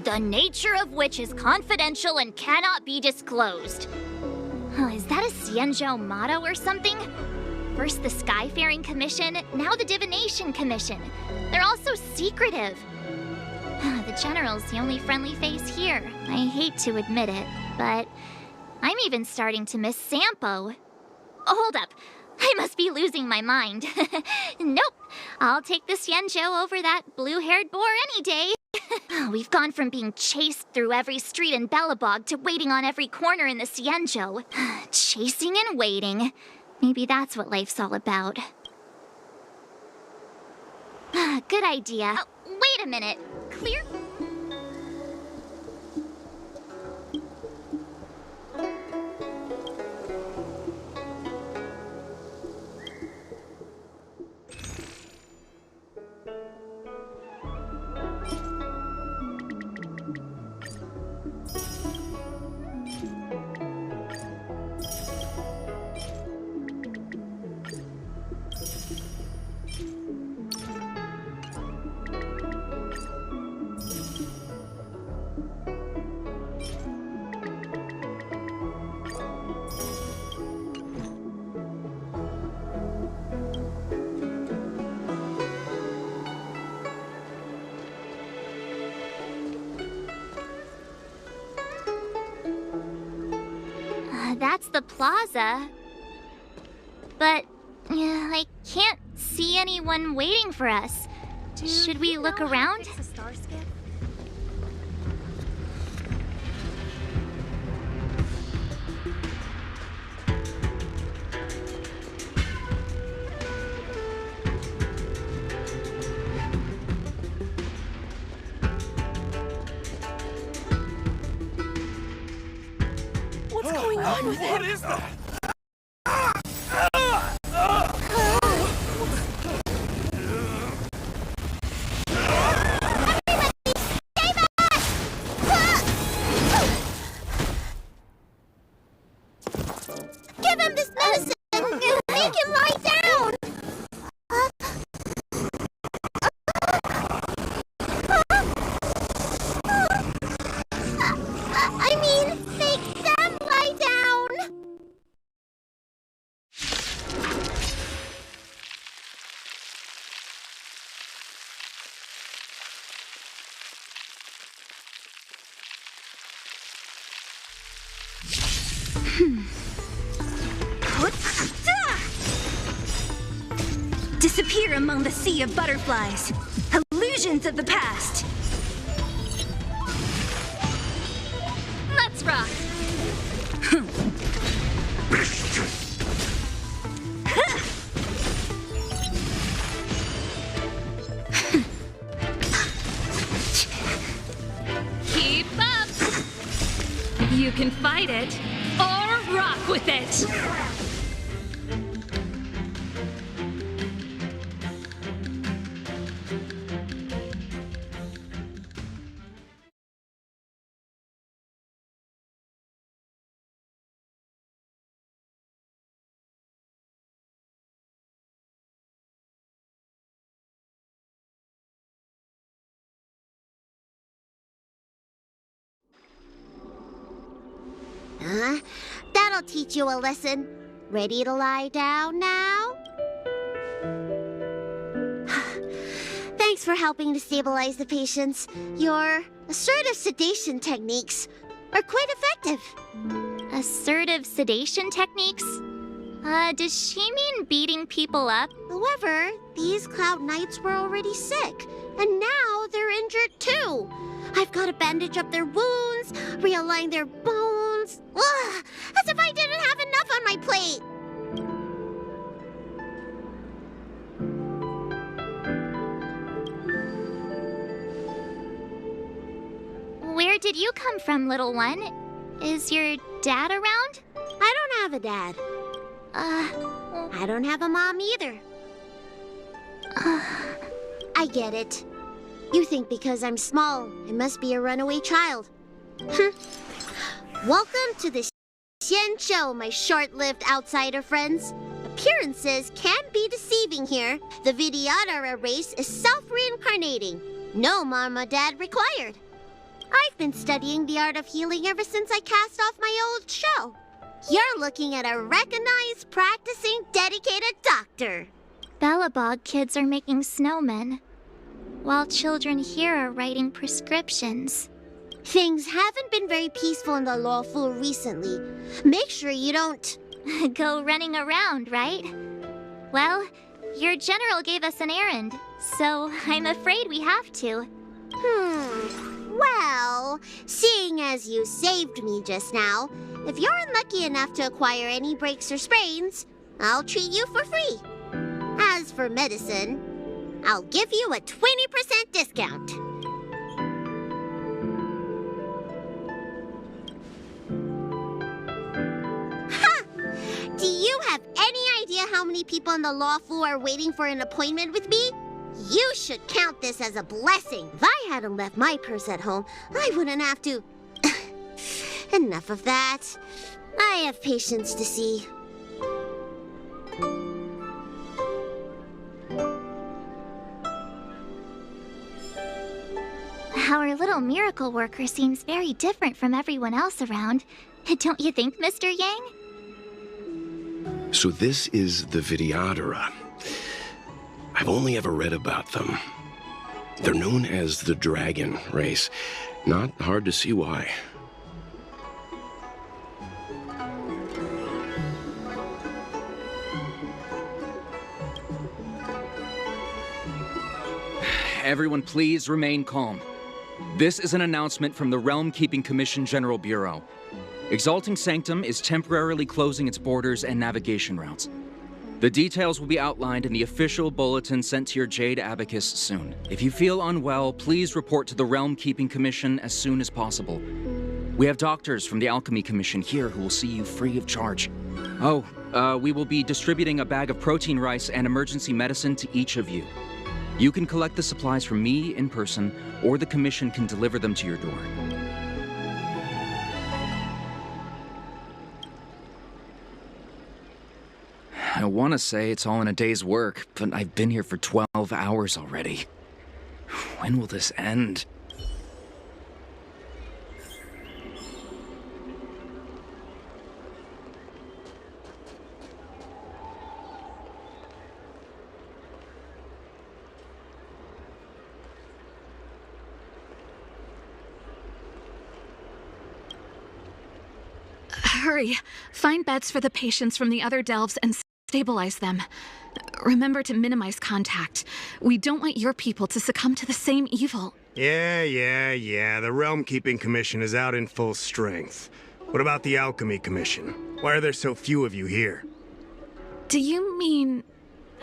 the nature of which is confidential and cannot be disclosed. Is that a Xianzhou motto or something? First the Skyfaring Commission, now the Divination Commission. They're all so secretive. The General's the only friendly face here. I hate to admit it, but I'm even starting to miss Sampo. Hold up. I must be losing my mind. Nope. I'll take the Xianzhou over that blue-haired boar any day. We've gone from being chased through every street in Belobog to waiting on every corner in the Xianzhou. Chasing and waiting. Maybe that's what life's all about. Good idea. Wait a minute. Clear? That's the plaza. But I can't see anyone waiting for us. Should we look around? What's going on with him? What is that? Give him this medicine! Make him lie down! I mean, make them lie down! Disappear among the sea of butterflies. Illusions of the past. Let's rock! Keep up! You can fight it, or rock with it! That'll teach you a lesson. Ready to lie down now? Thanks for helping to stabilize the patients. Your assertive sedation techniques are quite effective. Assertive sedation techniques? Does she mean beating people up? However, these Cloud Knights were already sick, and now they're injured too. I've got to bandage up their wounds, realign their bones. Ugh, as if I didn't have enough on my plate. Where did you come from, little one? Is your dad around? I don't have a dad. I don't have a mom either. I get it. You think because I'm small, I must be a runaway child. Welcome to the Xianzhou, my short-lived outsider friends. Appearances can be deceiving here. The Vidyadhara race is self-reincarnating. No mom or dad required. I've been studying the art of healing ever since I cast off my old show. You're looking at a recognized, practicing, dedicated doctor. Bellabog kids are making snowmen, while children here are writing prescriptions. Things haven't been very peaceful in the lawful recently. Make sure you don't... Go running around, right? Well, your general gave us an errand, so I'm afraid we have to. Well, seeing as you saved me just now, if you're unlucky enough to acquire any breaks or sprains, I'll treat you for free. As for medicine, I'll give you a 20% discount. Ha! Do you have any idea how many people in the law school are waiting for an appointment with me? You should count this as a blessing. If I hadn't left my purse at home, I wouldn't have to... Enough of that. I have patients to see. Our little miracle worker seems very different from everyone else around. Don't you think, Mr. Yang? So this is the Vidyadhara. I've only ever read about them. They're known as the Dragon Race. Not hard to see why. Everyone please remain calm. This is an announcement from the Realm Keeping Commission General Bureau. Exalting Sanctum is temporarily closing its borders and navigation routes. The details will be outlined in the official bulletin sent to your Jade Abacus soon. If you feel unwell, please report to the Realm Keeping Commission as soon as possible. We have doctors from the Alchemy Commission here who will see you free of charge. Oh, we will be distributing a bag of protein rice and emergency medicine to each of you. You can collect the supplies from me in person, or the Commission can deliver them to your door. I want to say it's all in a day's work, but I've been here for 12 hours already. When will this end? Hurry! Find beds for the patients from the other delves and stabilize them. Remember to minimize contact. We don't want your people to succumb to the same evil. Yeah. The Realm Keeping Commission is out in full strength. What about the Alchemy Commission? Why are there so few of you here? Do you mean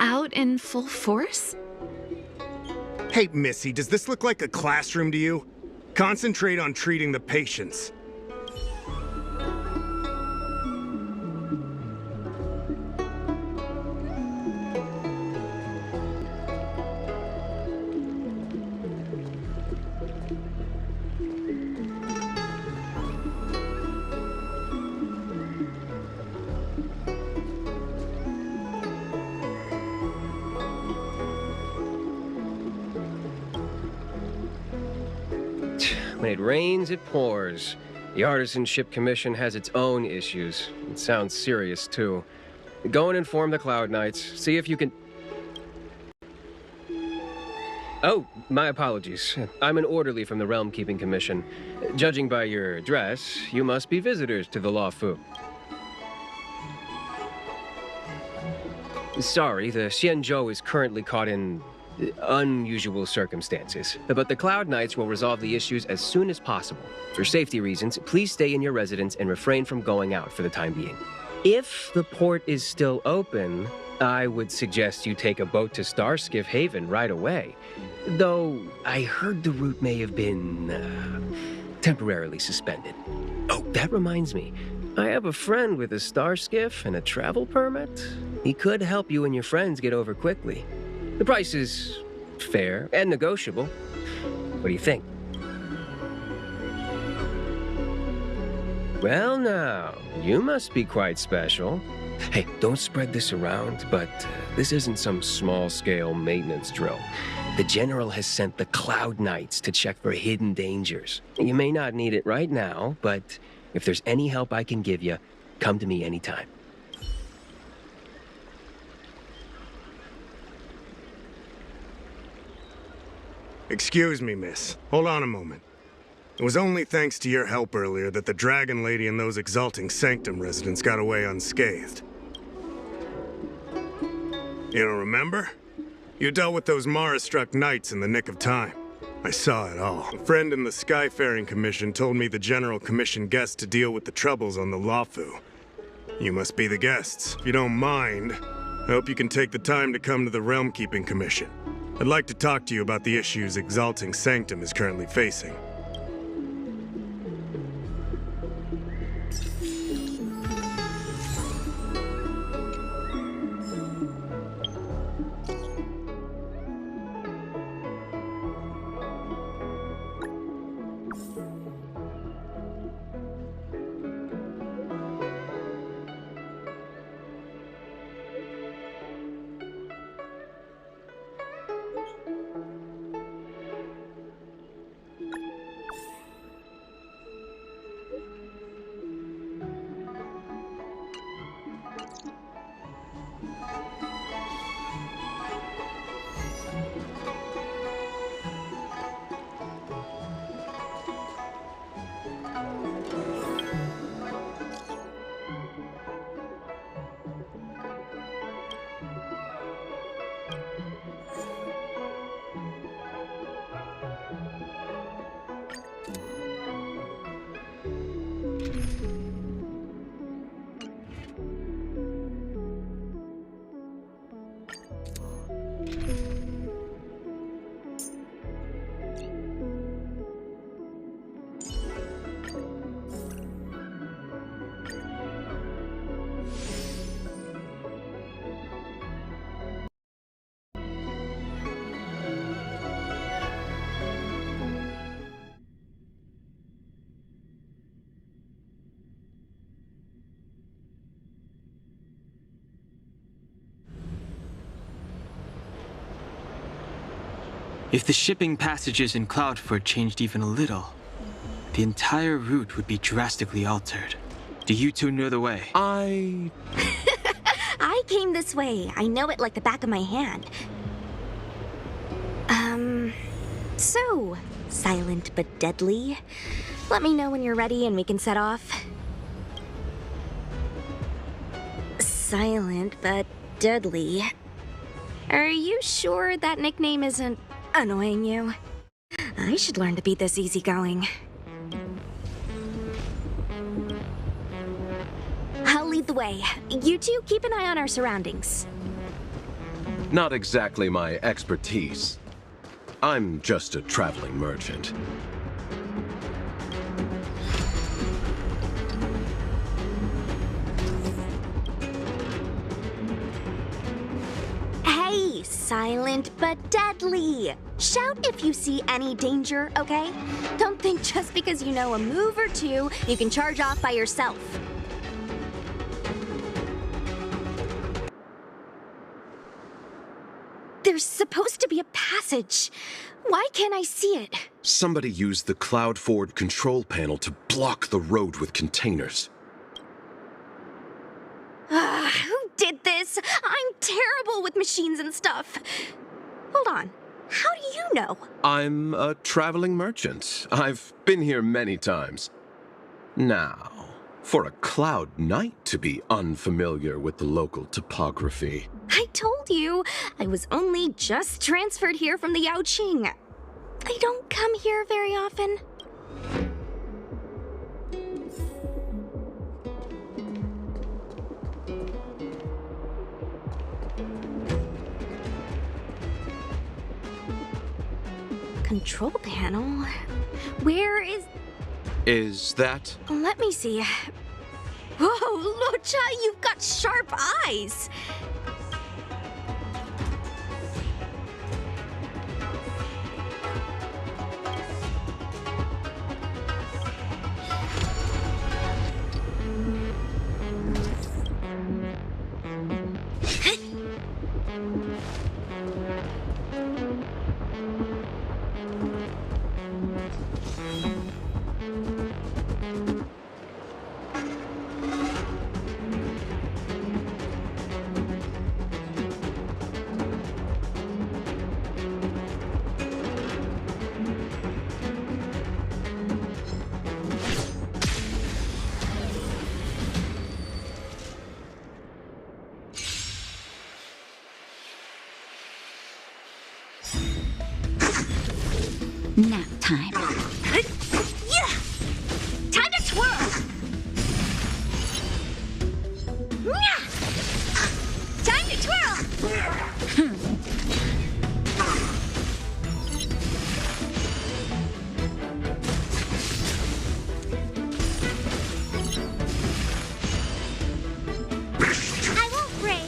out in full force? Hey, Missy, does this look like a classroom to you? Concentrate on treating the patients. When it rains, it pours. The Artisanship Commission has its own issues. It sounds serious, too. Go and inform the Cloud Knights. See if you can... Oh, my apologies. I'm an orderly from the Realm Keeping Commission. Judging by your dress, you must be visitors to the Law Fu. Sorry, the Xianzhou is currently caught in unusual circumstances, but the Cloud Knights will resolve the issues as soon as possible. For safety reasons, please stay in your residence and refrain from going out for the time being. If the port is still open, I would suggest you take a boat to Starskiff Haven right away. Though, I heard the route may have been, temporarily suspended. Oh, that reminds me. I have a friend with a Starskiff and a travel permit. He could help you and your friends get over quickly. The price is fair and negotiable. What do you think? Well now, you must be quite special. Hey, don't spread this around, but this isn't some small-scale maintenance drill. The General has sent the Cloud Knights to check for hidden dangers. You may not need it right now, but if there's any help I can give you, come to me anytime. Excuse me, miss. Hold on a moment. It was only thanks to your help earlier that the Dragon Lady and those Exalting Sanctum residents got away unscathed. You don't remember? You dealt with those Mara-struck knights in the nick of time. I saw it all. A friend in the Skyfaring Commission told me the General commissioned guests to deal with the troubles on the Lafu. You must be the guests. If you don't mind, I hope you can take the time to come to the Realm Keeping Commission. I'd like to talk to you about the issues Exalting Sanctum is currently facing. If the shipping passages in Cloudford changed even a little, the entire route would be drastically altered. Do you two know the way? I came this way. I know it like the back of my hand. So, silent but deadly. Let me know when you're ready and we can set off. Silent but deadly. Are you sure that nickname isn't annoying you? I should learn to be this easygoing. I'll lead the way. You two keep an eye on our surroundings. Not exactly my expertise. I'm just a traveling merchant. Hey, silent but deadly. Shout if you see any danger, okay? Don't think just because you know a move or two, you can charge off by yourself. There's supposed to be a passage. Why can't I see it? Somebody used the Cloudford control panel to block the road with containers. Who did this? I'm terrible with machines and stuff. Hold on. How do you know? I'm a traveling merchant. I've been here many times. Now, for a Cloud Knight to be unfamiliar with the local topography. I told you, I was only just transferred here from the Yaoqing. I don't come here very often. Control panel? Where is... Is that? Let me see. Whoa, Lucha, you've got sharp eyes! Nap time. Time to twirl! Time to twirl! I won't break.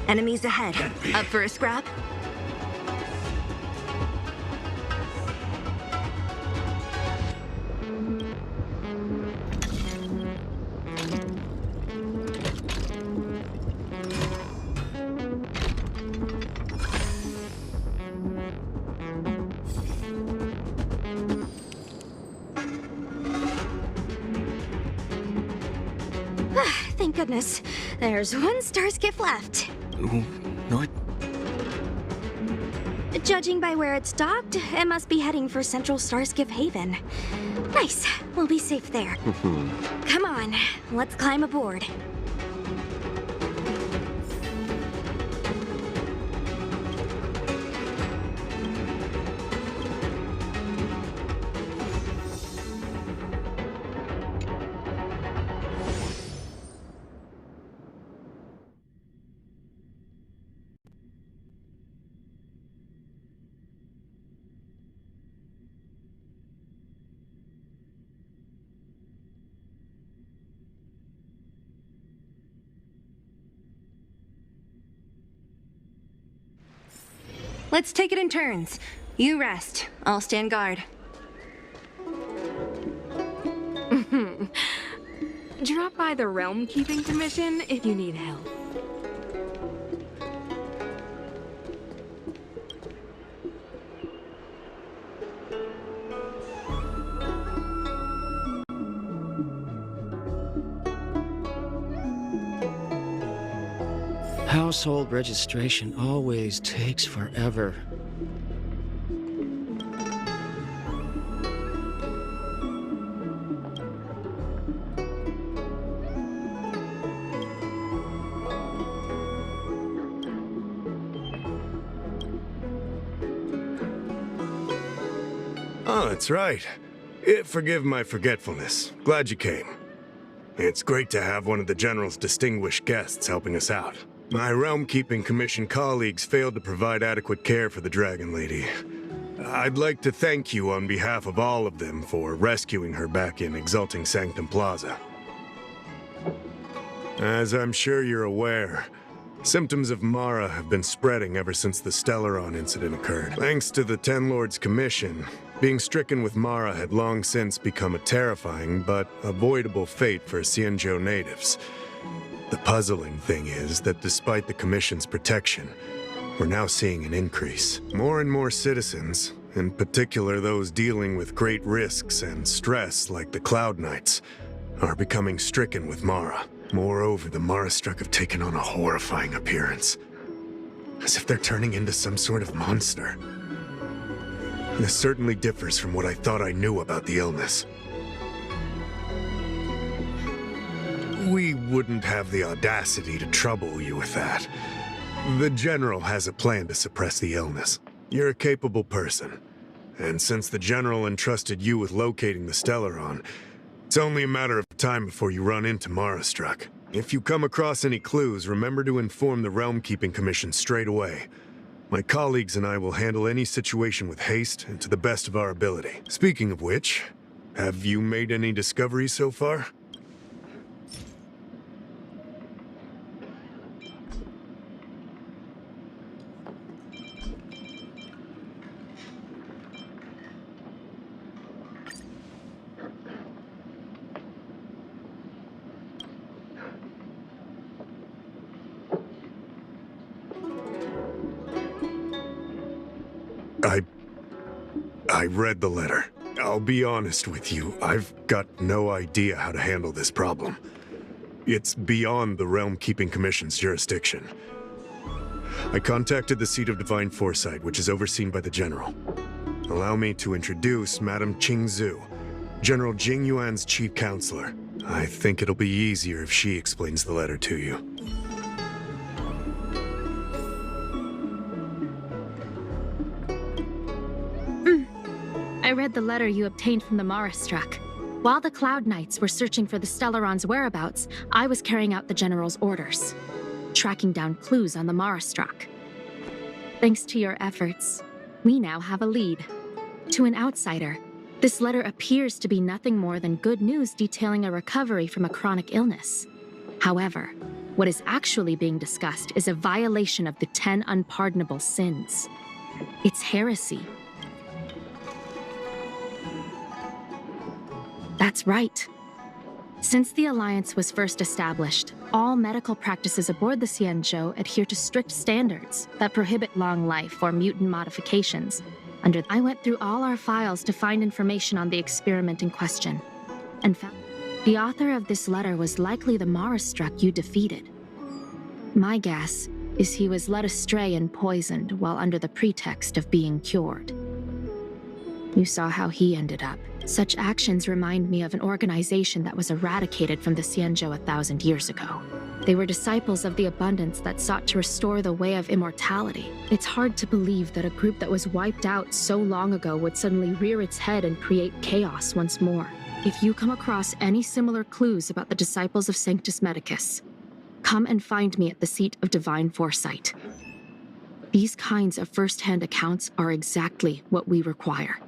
Enemies ahead. Up for a scrap? Thank goodness. There's one star skiff left. What? Judging by where it's docked, it must be heading for Central Starskiff Haven. Nice. We'll be safe there. Come on, let's climb aboard. Let's take it in turns. You rest. I'll stand guard. Drop by the Realm Keeping Commission if you need help. Household registration always takes forever. Oh, that's right. Forgive my forgetfulness. Glad you came. It's great to have one of the General's distinguished guests helping us out. My Realm Keeping Commission colleagues failed to provide adequate care for the Dragon Lady. I'd like to thank you on behalf of all of them for rescuing her back in Exalting Sanctum Plaza. As I'm sure you're aware, symptoms of Mara have been spreading ever since the Stellaron incident occurred. Thanks to the Ten Lords Commission, being stricken with Mara had long since become a terrifying but avoidable fate for Xianzhou natives. The puzzling thing is that despite the Commission's protection, we're now seeing an increase. More and more citizens, in particular those dealing with great risks and stress like the Cloud Knights, are becoming stricken with Mara. Moreover, the Mara-struck have taken on a horrifying appearance, as if they're turning into some sort of monster. This certainly differs from what I thought I knew about the illness. We wouldn't have the audacity to trouble you with that. The General has a plan to suppress the illness. You're a capable person. And since the General entrusted you with locating the Stellaron, it's only a matter of time before you run into Marastruck. If you come across any clues, remember to inform the Realm Keeping Commission straight away. My colleagues and I will handle any situation with haste and to the best of our ability. Speaking of which, have you made any discoveries so far? I read the letter. I'll be honest with you, I've got no idea how to handle this problem. It's beyond the Realm Keeping Commission's jurisdiction. I contacted the Seat of Divine Foresight, which is overseen by the General. Allow me to introduce Madame Qingzhu, General Jing Yuan's chief counselor. I think it'll be easier if she explains the letter to you. I read the letter you obtained from the Marastruck. While the Cloud Knights were searching for the Stellaron's whereabouts, I was carrying out the General's orders, tracking down clues on the Marastruck. Thanks to your efforts, we now have a lead. To an outsider, this letter appears to be nothing more than good news detailing a recovery from a chronic illness. However, what is actually being discussed is a violation of the 10 unpardonable sins. It's heresy. That's right. Since the Alliance was first established, all medical practices aboard the Xianzhou adhere to strict standards that prohibit long life or mutant modifications. I went through all our files to find information on the experiment in question, and found the author of this letter was likely the Marastruck you defeated. My guess is he was led astray and poisoned while under the pretext of being cured. You saw how he ended up. Such actions remind me of an organization that was eradicated from the Xianzhou 1,000 years ago. They were disciples of the abundance that sought to restore the way of immortality. It's hard to believe that a group that was wiped out so long ago would suddenly rear its head and create chaos once more. If you come across any similar clues about the disciples of Sanctus Medicus, come and find me at the Seat of Divine Foresight. These kinds of first-hand accounts are exactly what we require.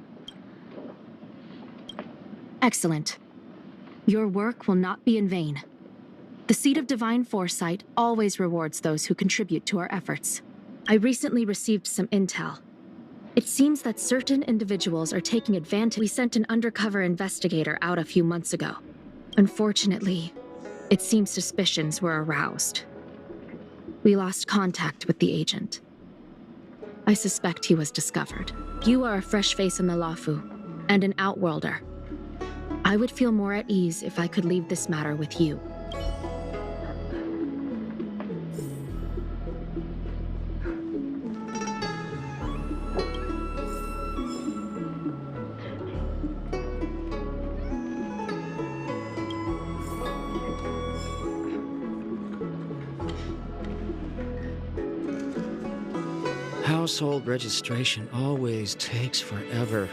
Excellent. Your work will not be in vain. The Seat of Divine Foresight always rewards those who contribute to our efforts. I recently received some intel. It seems that certain individuals are taking advantage. We sent an undercover investigator out a few months ago. Unfortunately, it seems suspicions were aroused. We lost contact with the agent. I suspect he was discovered. You are a fresh face in the Lafu, and an outworlder. I would feel more at ease if I could leave this matter with you. Household registration always takes forever.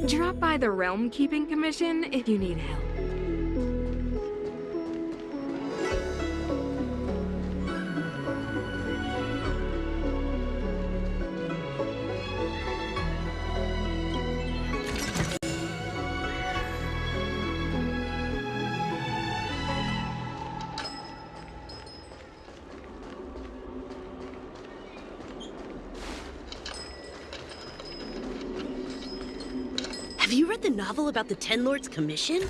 Drop by the Realm Keeping Commission if you need help. Have you read the novel about the Ten Lords Commission?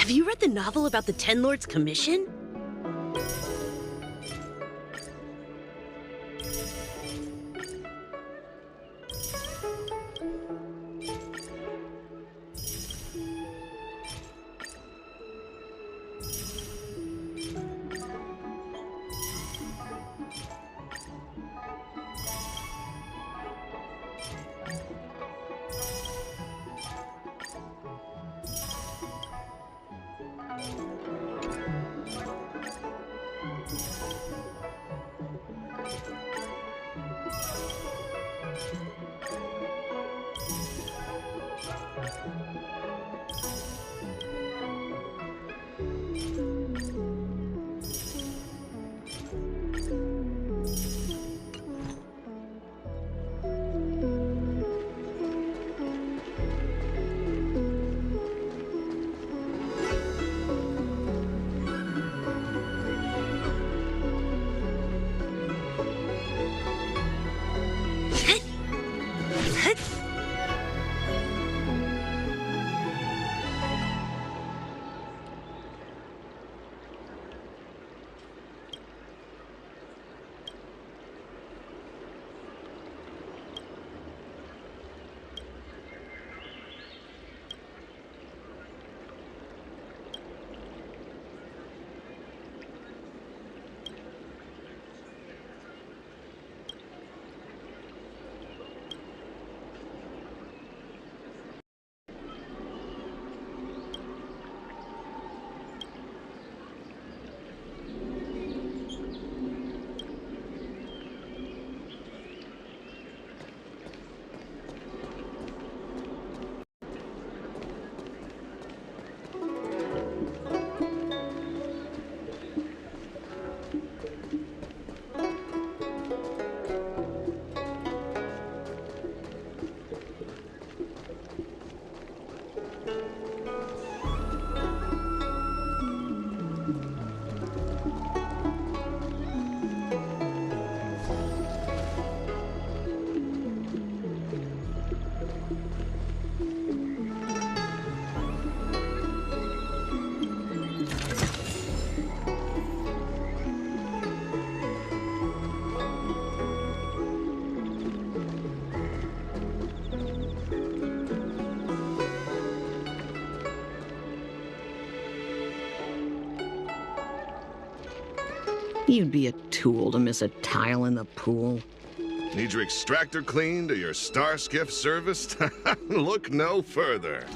Have you read the novel about the Ten Lords Commission? You'd be a tool to miss a tile in the pool. Need your extractor cleaned or your star skiff serviced? Look no further.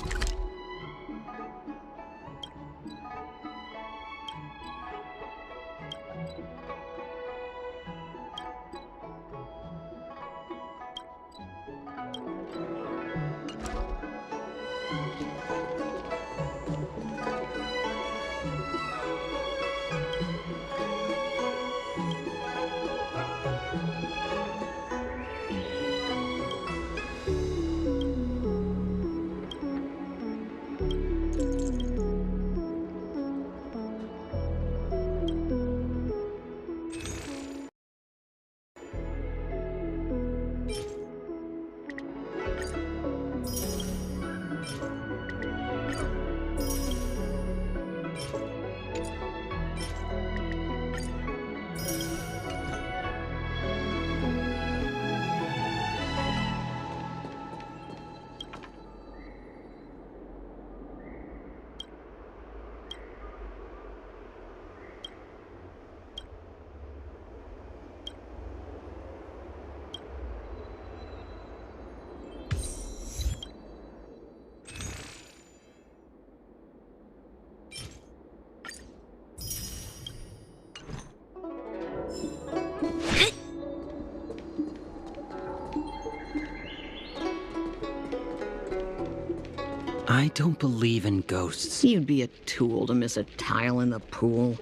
I don't believe in ghosts. You'd be a tool to miss a tile in the pool.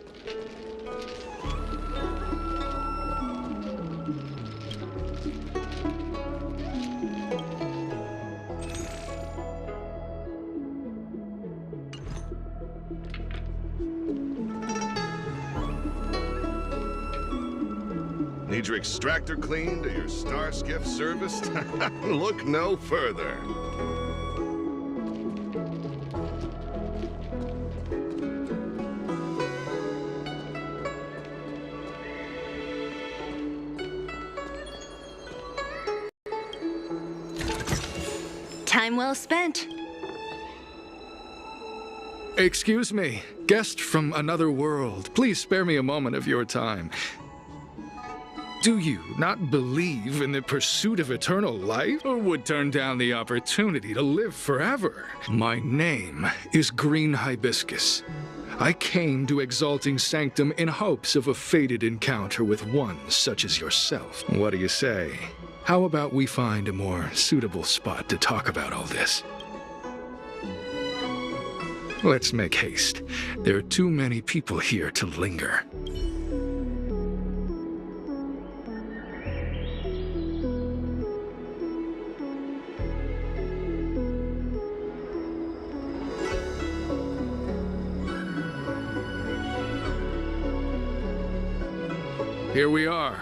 Need your extractor cleaned or your star skiff serviced? Look no further. Time well spent. Excuse me, guest from another world. Please spare me a moment of your time. Do you not believe in the pursuit of eternal life, or would turn down the opportunity to live forever? My name is Green Hibiscus. I came to Exalting Sanctum in hopes of a fated encounter with one such as yourself. What do you say? How about we find a more suitable spot to talk about all this? Let's make haste. There are too many people here to linger. Here we are.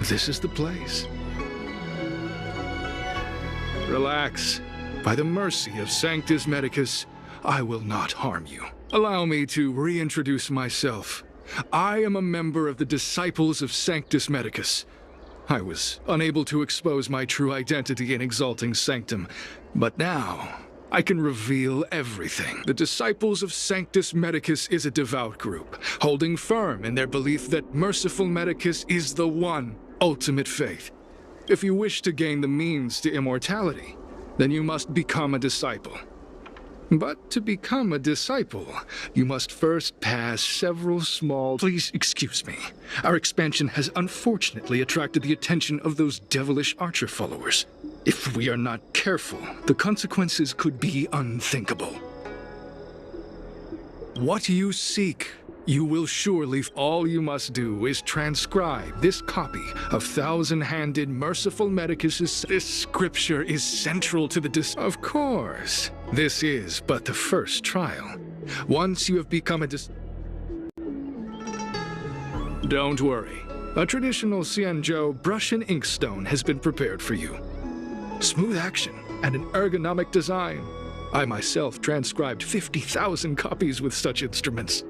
This is the place. Relax. By the mercy of Sanctus Medicus, I will not harm you. Allow me to reintroduce myself. I am a member of the Disciples of Sanctus Medicus. I was unable to expose my true identity in Exalting Sanctum, but now I can reveal everything. The Disciples of Sanctus Medicus is a devout group, holding firm in their belief that Merciful Medicus is the one ultimate faith. If you wish to gain the means to immortality, then you must become a disciple. But to become a disciple, you must first pass several small... Please excuse me. Our expansion has unfortunately attracted the attention of those devilish archer followers. If we are not careful, the consequences could be unthinkable. What you seek, you will surely... All you must do is transcribe this copy of Thousand-Handed Merciful Medicus's... This scripture is central to the Of course. This is but the first trial. Once you have become a Don't worry. A traditional Xianzhou brush and inkstone has been prepared for you. Smooth action and an ergonomic design. I myself transcribed 50,000 copies with such instruments.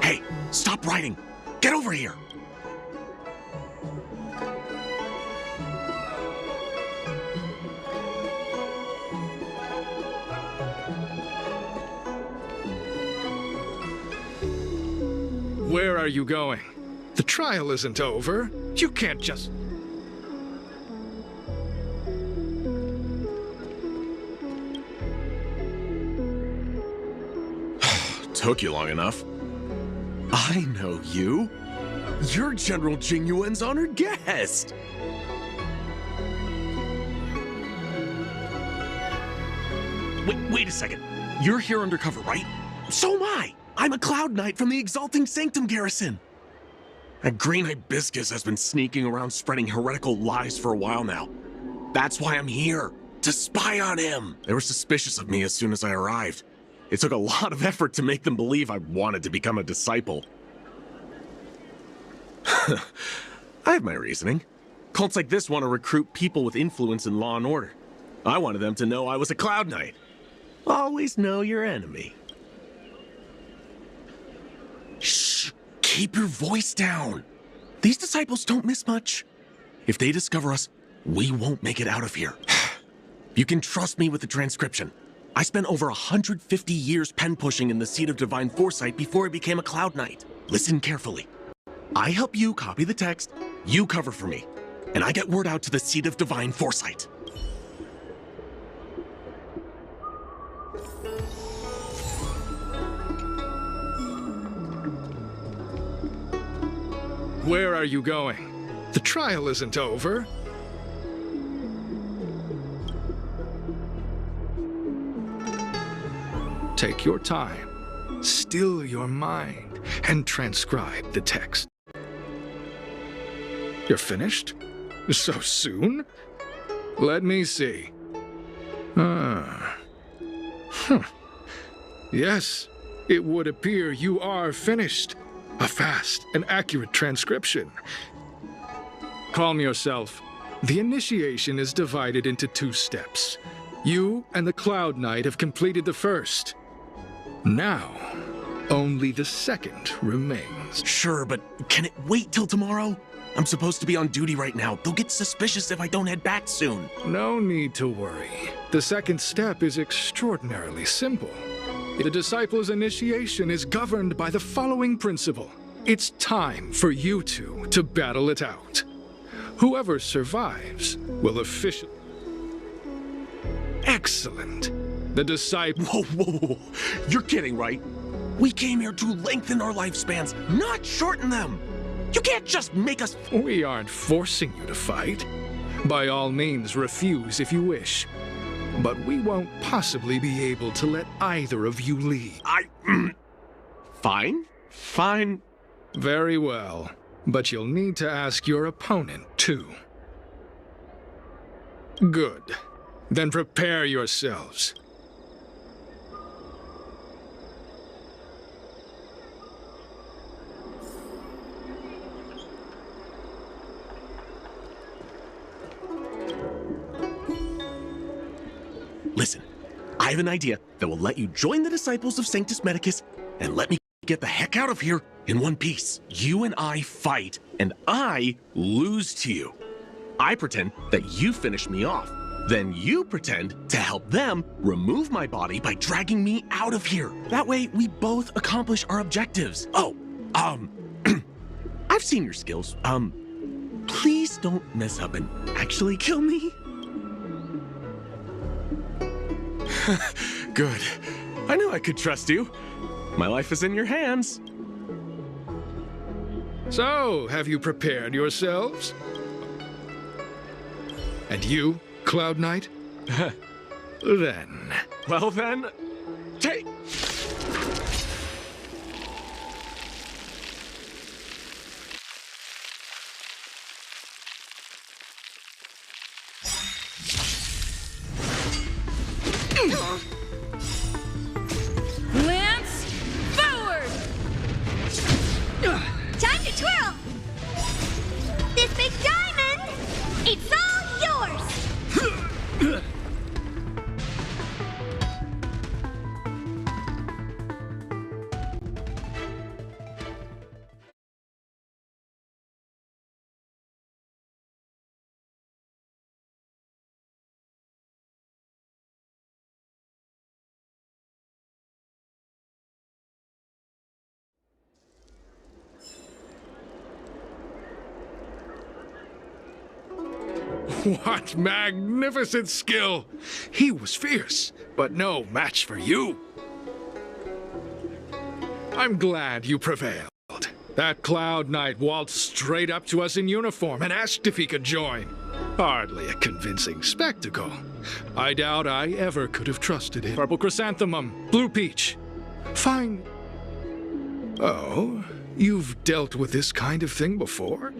Hey, stop writing! Get over here! Where are you going? The trial isn't over. You can't just... Took you long enough. I know you. You're General Jingyuan's honored guest. Wait a second. You're here undercover, right? So am I. I'm a Cloud Knight from the Exalting Sanctum garrison. That Green Hibiscus has been sneaking around spreading heretical lies for a while now. That's why I'm here, to spy on him. They were suspicious of me as soon as I arrived. It took a lot of effort to make them believe I wanted to become a disciple. I have my reasoning. Cults like this want to recruit people with influence in law and order. I wanted them to know I was a Cloud Knight. Always know your enemy. Shh! Keep your voice down. These disciples don't miss much. If they discover us, we won't make it out of here. You can trust me with the transcription. I spent over 150 years pen pushing in the seat of divine foresight before I became a Cloud Knight. Listen carefully. I help you copy the text, you cover for me, and I get word out to the seat of divine foresight. Where are you going? The trial isn't over. Take your time, still your mind, and transcribe the text. You're finished? So soon? Let me see. Yes, it would appear you are finished. A fast and accurate transcription. Calm yourself. The initiation is divided into 2 steps. You and the Cloud Knight have completed the first. Now, only the second remains. Sure, but can it wait till tomorrow? I'm supposed to be on duty right now. They'll get suspicious if I don't head back soon. No need to worry. The second step is extraordinarily simple. The disciples' initiation is governed by the following principle. It's time for you two to battle it out. Whoever survives will officially... Excellent. The disciple... Whoa. You're kidding, right? We came here to lengthen our lifespans, not shorten them. You can't just make us... We aren't forcing you to fight. By all means, refuse if you wish. But we won't possibly be able to let either of you lead. Fine. Very well. But you'll need to ask your opponent, too. Good. Then prepare yourselves. Listen, I have an idea that will let you join the disciples of Sanctus Medicus and let me get the heck out of here in one piece. You and I fight, and I lose to you. I pretend that you finish me off. Then you pretend to help them remove my body by dragging me out of here. That way, we both accomplish our objectives. Oh, I've seen your skills. Please don't mess up and actually kill me. Good. I knew I could trust you. My life is in your hands. So, have you prepared yourselves? And you, Cloud Knight? Then... Well then, take... Lance, forward! Time to twirl! This big diamond, it's all yours! What magnificent skill! He was fierce, but no match for you. I'm glad you prevailed. That Cloud Knight waltzed straight up to us in uniform and asked if he could join. Hardly a convincing spectacle. I doubt I ever could have trusted him. Purple chrysanthemum, blue peach. Fine. Oh, you've dealt with this kind of thing before?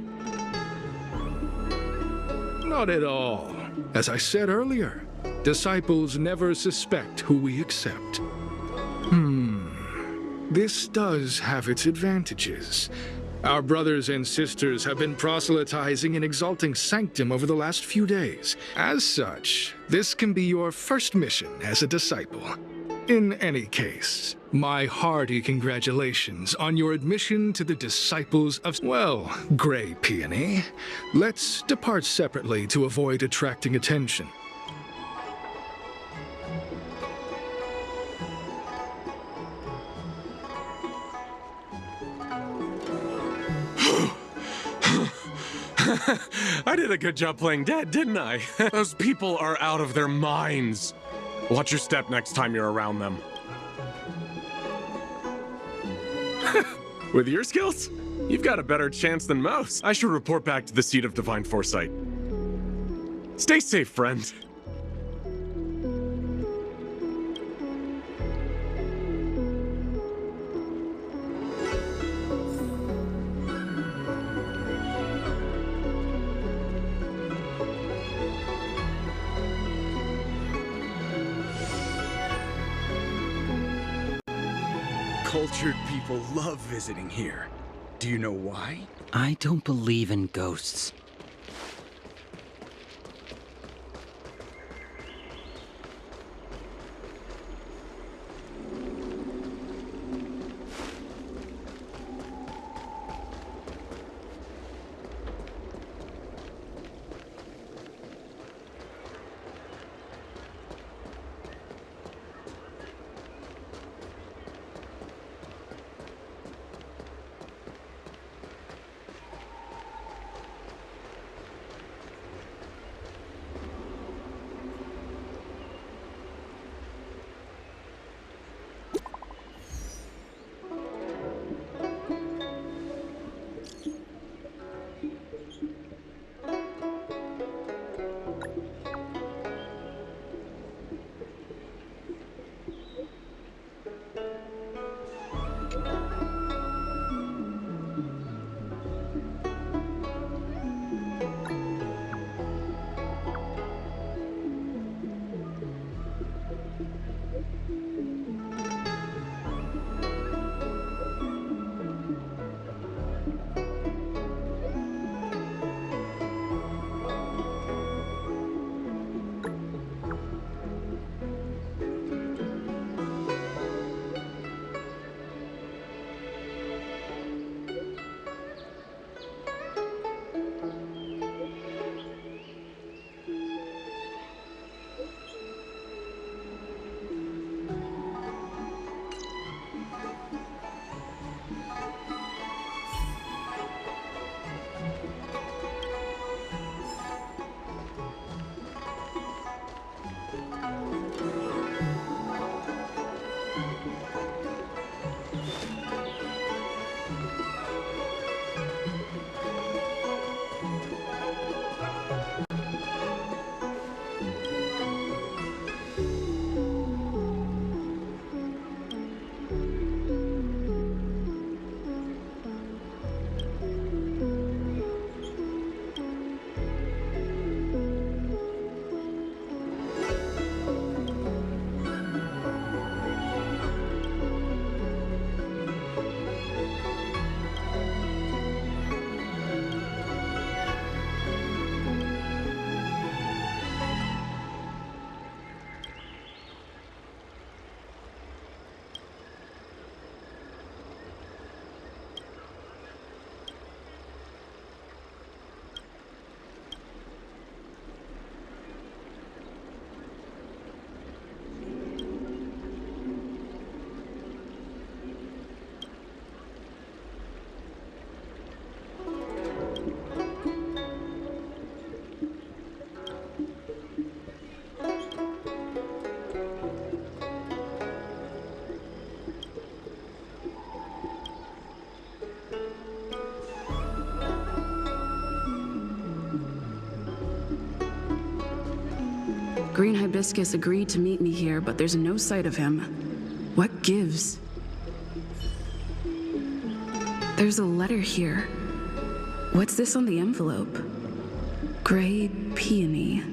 Not at all. As I said earlier, disciples never suspect who we accept. This does have its advantages. Our brothers and sisters have been proselytizing and exalting Sanctum over the last few days. As such, this can be your first mission as a disciple. In any case, my hearty congratulations on your admission to the Disciples of... Well, Grey Peony, let's depart separately to avoid attracting attention. I did a good job playing dead, didn't I? Those people are out of their minds. Watch your step next time you're around them. With your skills, you've got a better chance than most. I should report back to the Seat of Divine Foresight. Stay safe, friend. Cultured people love visiting here. Do you know why? I don't believe in ghosts. Green Hibiscus agreed to meet me here, but there's no sight of him. What gives? There's a letter here. What's this on the envelope? Gray peony.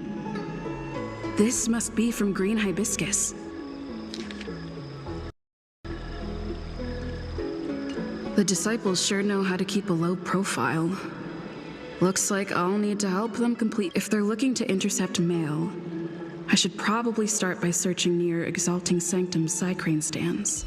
This must be from Green Hibiscus. The disciples sure know how to keep a low profile. Looks like I'll need to help them complete. If they're looking to intercept mail, I should probably start by searching near Exalting Sanctum's Psycrane stands.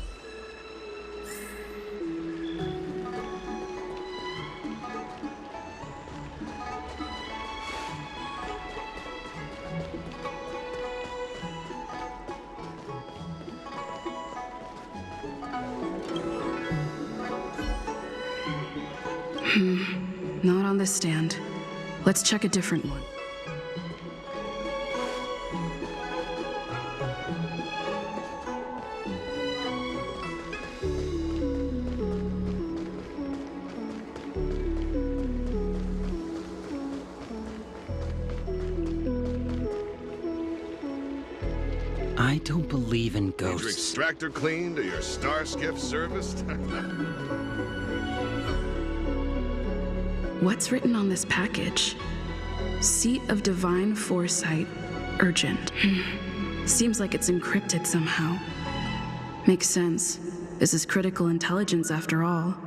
Not on this stand. Let's check a different one. I don't believe in Need your ghosts. extractor cleaned or your star skiff serviced? What's written on this package? Seat of Divine Foresight, urgent. Seems like it's encrypted somehow. Makes sense. This is critical intelligence after all.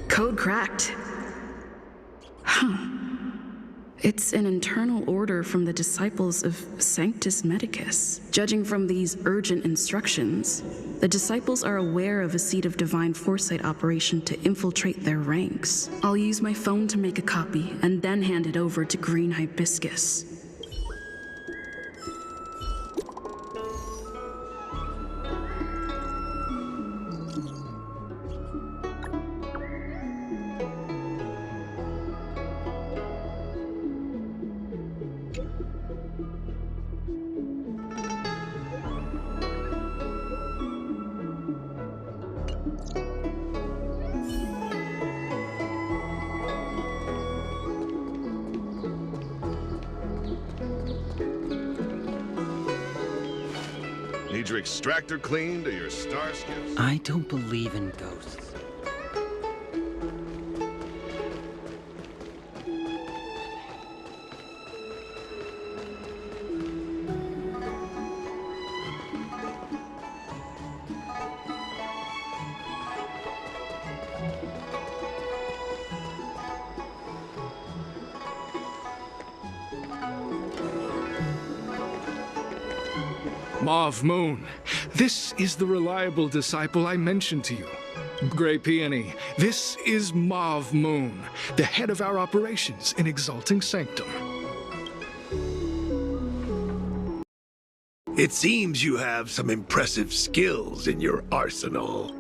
Code cracked. Huh. It's an internal order from the disciples of Sanctus Medicus. Judging from these urgent instructions, the disciples are aware of a Seat of Divine Foresight operation to infiltrate their ranks. I'll use my phone to make a copy and then hand it over to Green Hibiscus. Need your extractor cleaned or your star skiff? I don't believe in ghosts. Mauve Moon, this is the reliable disciple I mentioned to you. Grey Peony, this is Mauve Moon, the head of our operations in Exalting Sanctum. It seems you have some impressive skills in your arsenal.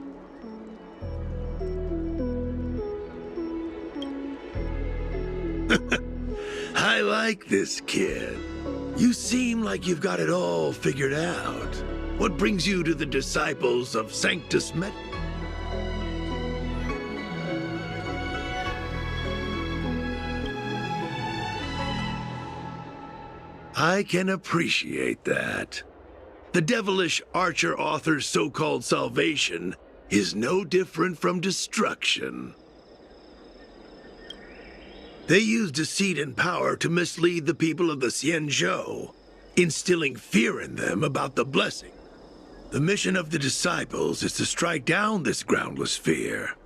I like this kid. You seem like you've got it all figured out. What brings you to the disciples of Sanctus Med? I can appreciate that. The devilish archer author's so-called salvation is no different from destruction. They use deceit and power to mislead the people of the Xianzhou, instilling fear in them about the blessing. The mission of the disciples is to strike down this groundless fear,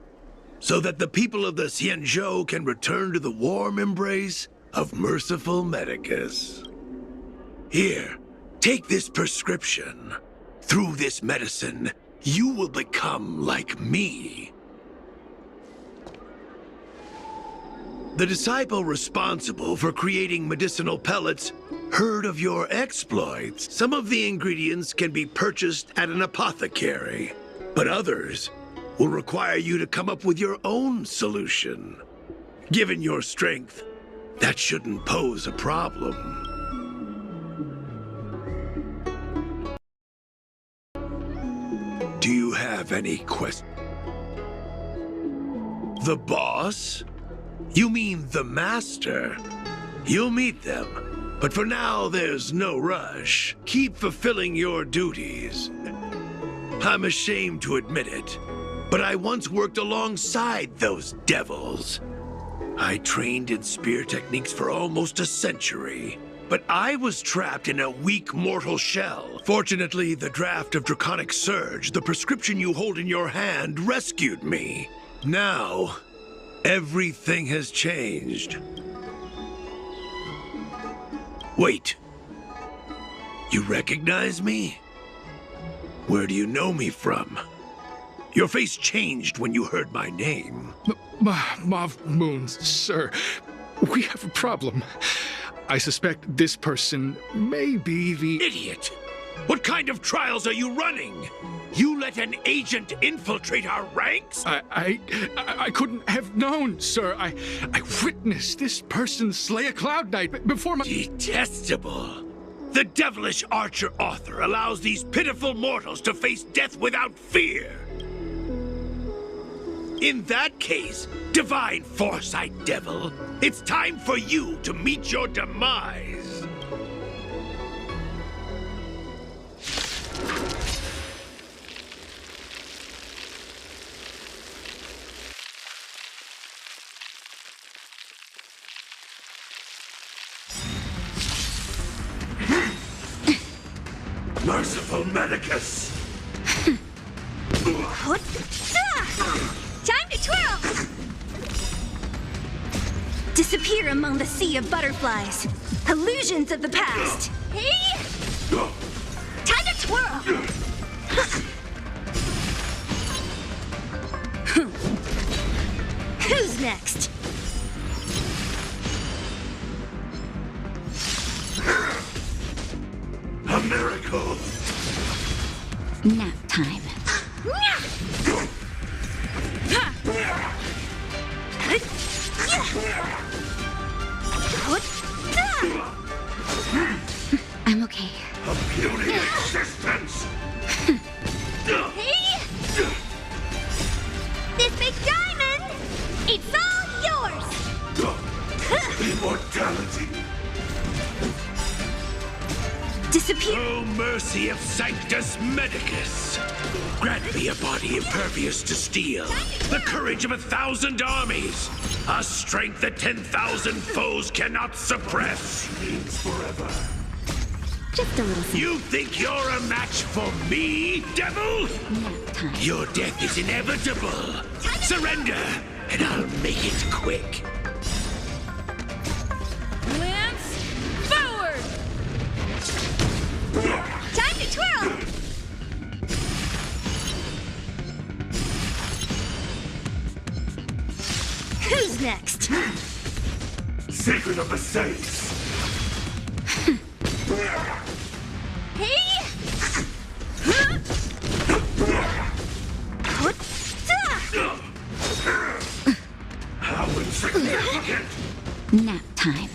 so that the people of the Xianzhou can return to the warm embrace of merciful Medicus. Here, take this prescription. Through this medicine, you will become like me. The disciple responsible for creating medicinal pellets heard of your exploits. Some of the ingredients can be purchased at an apothecary, but others will require you to come up with your own solution. Given your strength, that shouldn't pose a problem. Do you have any questions? The boss? You mean the master? You'll meet them, but for now there's no rush. Keep fulfilling your duties. I'm ashamed to admit it, but I once worked alongside those devils. I trained in spear techniques for almost a century, but I was trapped in a weak mortal shell. Fortunately, the draft of Draconic Surge, the prescription you hold in your hand, rescued me. Now, everything has changed. Wait. You recognize me? Where do you know me from? Your face changed when you heard my name. Mauve Moon, sir. We have a problem. I suspect this person may be the... Idiot! What kind of trials are you running? You let an agent infiltrate our ranks? I couldn't have known, sir. I witnessed this person slay a Cloud Knight before my... Detestable. The devilish archer author allows these pitiful mortals to face death without fear. In that case, divine foresight, devil, it's time for you to meet your demise. Merciful Medicus! Time to twirl! Disappear among the sea of butterflies. Illusions of the past. Hey! Time to twirl! Who's next? A miracle! Nap time. I'm okay. A puny existence! Hey! This big diamond! It's all yours! Immortality! Disappear! Oh, mercy of Sanctus Medicus! Grant me a body impervious to steel, the courage of 1,000 armies, a strength that 10,000 foes cannot suppress. Means forever. Just a little. You think you're a match for me, devil? Your death is inevitable. Surrender, and I'll make it quick. Lance, forward! Time to twirl! Who's next? Secret of the Saints. Hey! How insignificant! Nap time.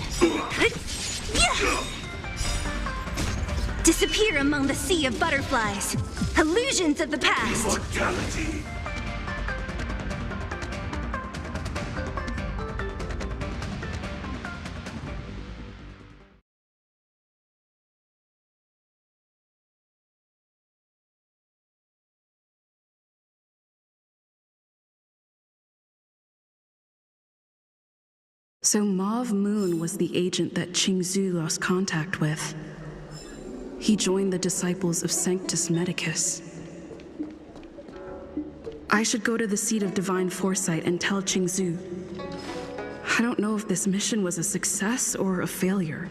Disappear among the sea of butterflies. Illusions of the past. Immortality. So Mauve Moon was the agent that Qingzhou lost contact with. He joined the disciples of Sanctus Medicus. I should go to the seat of divine foresight and tell Qingzhou. I don't know if this mission was a success or a failure.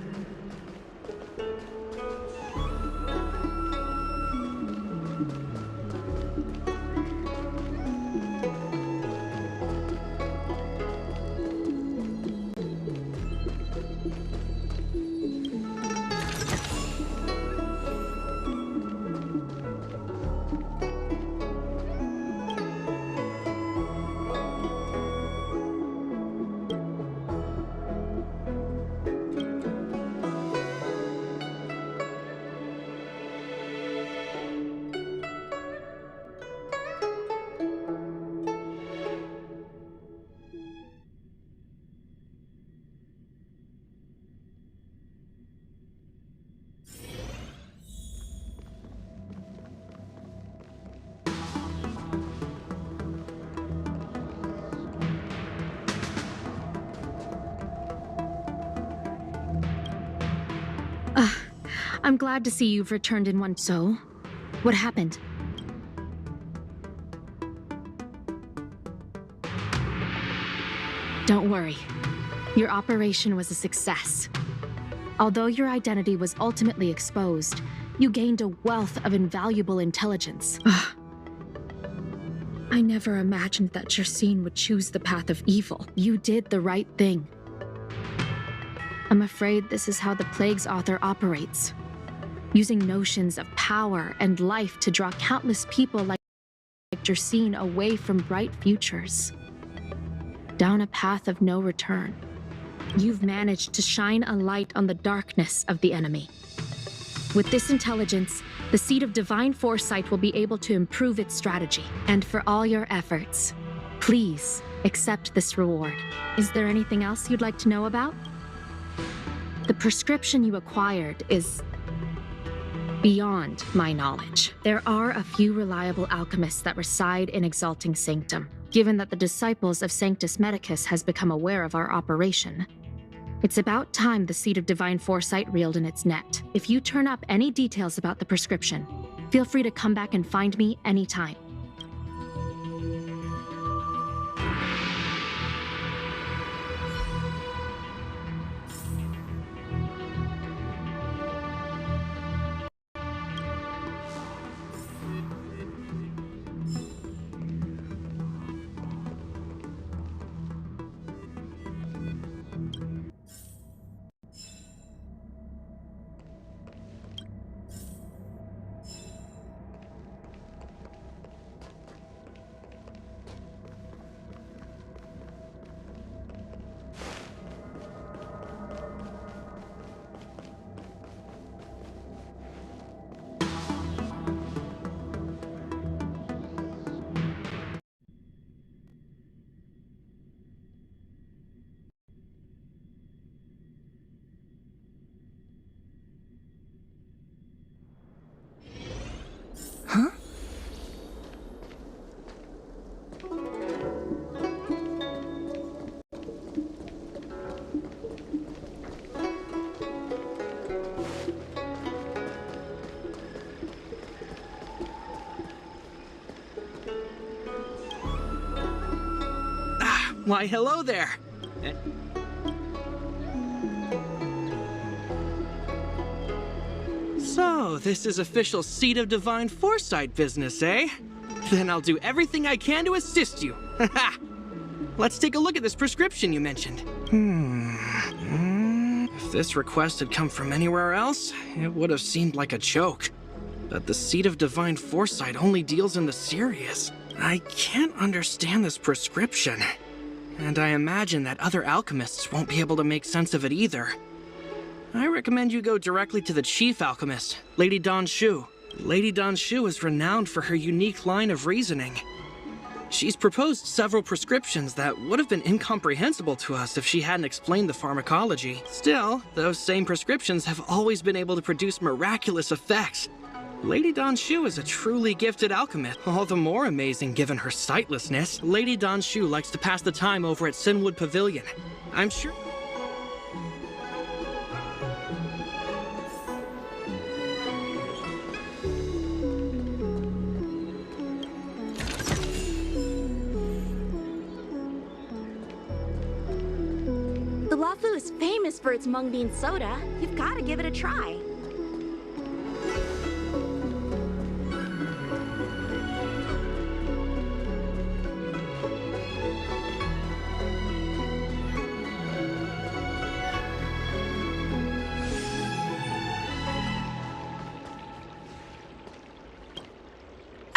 I'm glad to see you've returned in one. So, what happened? Don't worry. Your operation was a success. Although your identity was ultimately exposed, You gained a wealth of invaluable intelligence. I never imagined that Jersine would choose the path of evil. You did the right thing. I'm afraid this is how the Plague's author operates, using notions of power and life to draw countless people like Jersine away from bright futures, down a path of no return. You've managed to shine a light on the darkness of the enemy. With this intelligence, the Seed of Divine Foresight will be able to improve its strategy. And for all your efforts, please accept this reward. Is there anything else you'd like to know about? The prescription you acquired is beyond my knowledge. There are a few reliable alchemists that reside in Exalting Sanctum. Given that the disciples of Sanctus Medicus has become aware of our operation, it's about time the Seed of Divine Foresight reeled in its net. If you turn up any details about the prescription, feel free to come back and find me anytime. Huh? Why, hello there. So, this is official Seed of Divine Foresight business, eh? Then I'll do everything I can to assist you. Haha! Let's take a look at this prescription you mentioned. If this request had come from anywhere else, it would have seemed like a joke. But the Seed of Divine Foresight only deals in the serious. I can't understand this prescription. And I imagine that other alchemists won't be able to make sense of it either. I recommend you go directly to the chief alchemist, Lady Dan Shu. Lady Dan Shu is renowned for her unique line of reasoning. She's proposed several prescriptions that would have been incomprehensible to us if she hadn't explained the pharmacology. Still, those same prescriptions have always been able to produce miraculous effects. Lady Dan Shu is a truly gifted alchemist, all the more amazing given her sightlessness. Lady Dan Shu likes to pass the time over at Sinwood Pavilion. I'm sure... The Lafu is famous for its mung bean soda. You've got to give it a try.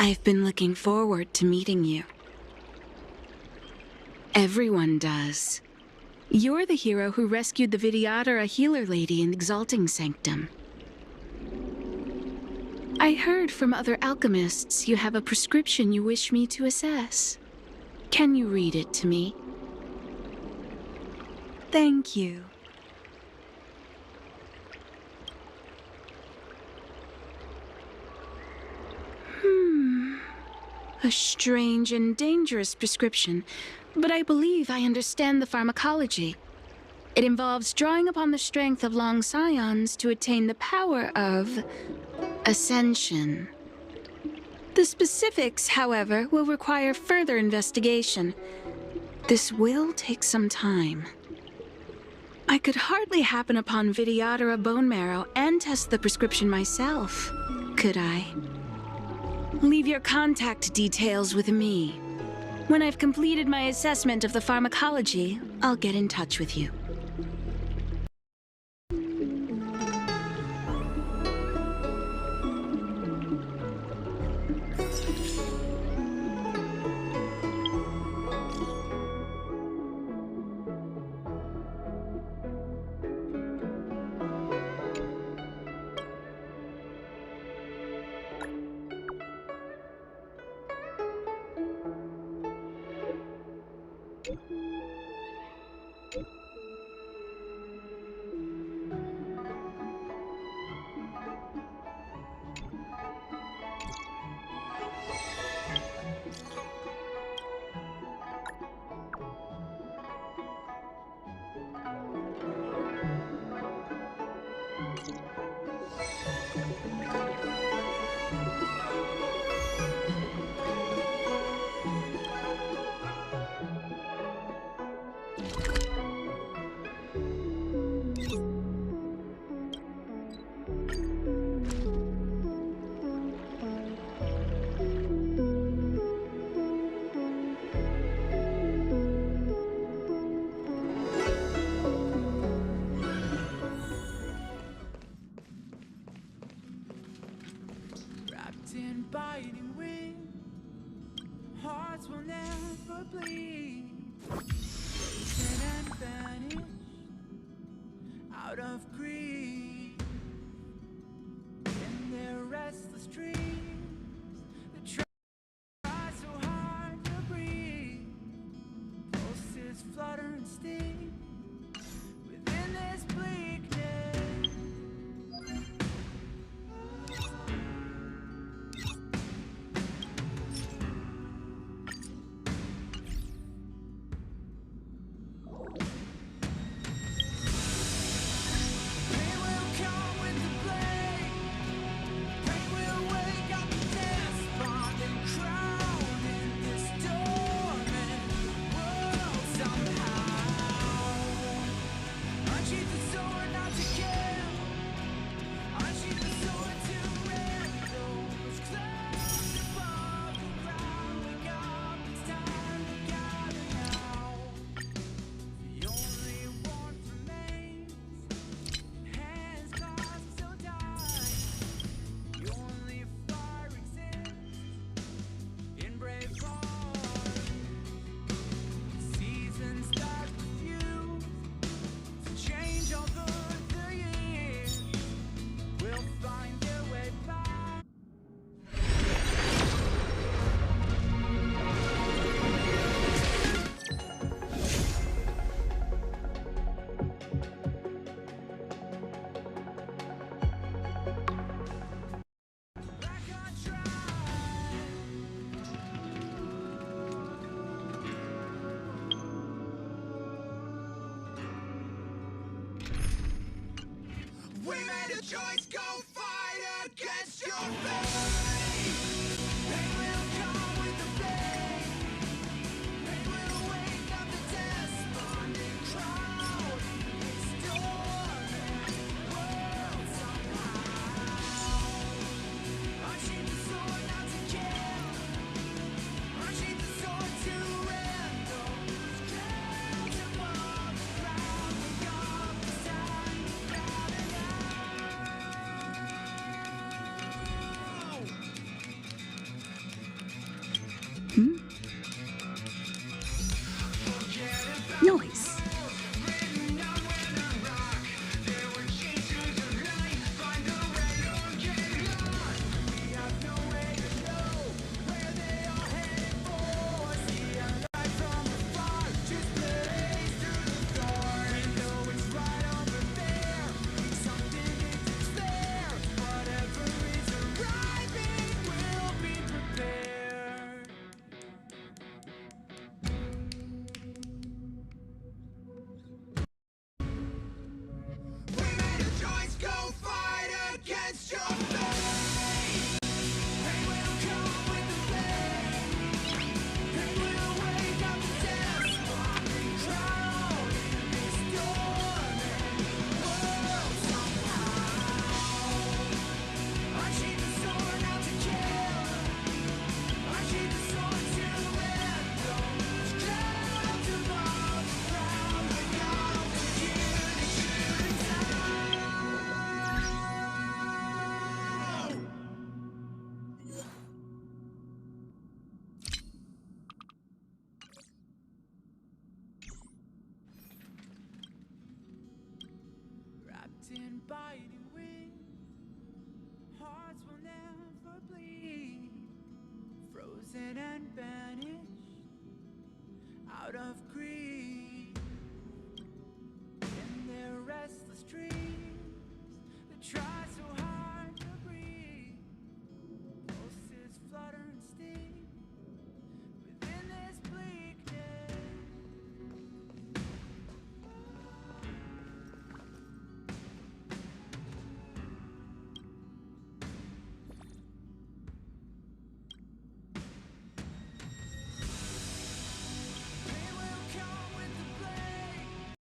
I've been looking forward to meeting you. Everyone does. You're the hero who rescued the Vidyadhara healer lady in Exalting Sanctum. I heard from other alchemists you have a prescription you wish me to assess. Can you read it to me? Thank you. A strange and dangerous prescription, but I believe I understand the pharmacology. It involves drawing upon the strength of long scions to attain the power of ascension. The specifics, however, will require further investigation. This will take some time. I could hardly happen upon Vidyadhara bone marrow and test the prescription myself, could I? Leave your contact details with me. When I've completed my assessment of the pharmacology, I'll get in touch with you. In biting wind, hearts will never bleed. Frozen and vanished out of greed. In their restless dreams, they try so hard to breathe. Pulses flutter and sting within this bleakness. We made a choice, go fight against your fate. Pain will come with the blade. Pain will wake up the despondent crowd. Storming world somehow. Unsheath the sword not to kill. Unsheath the sword to rend those clouds above the ground. Wake up, it's time to gather now. Noise. poison, biting wind. Hearts will never bleed, frozen and banished out of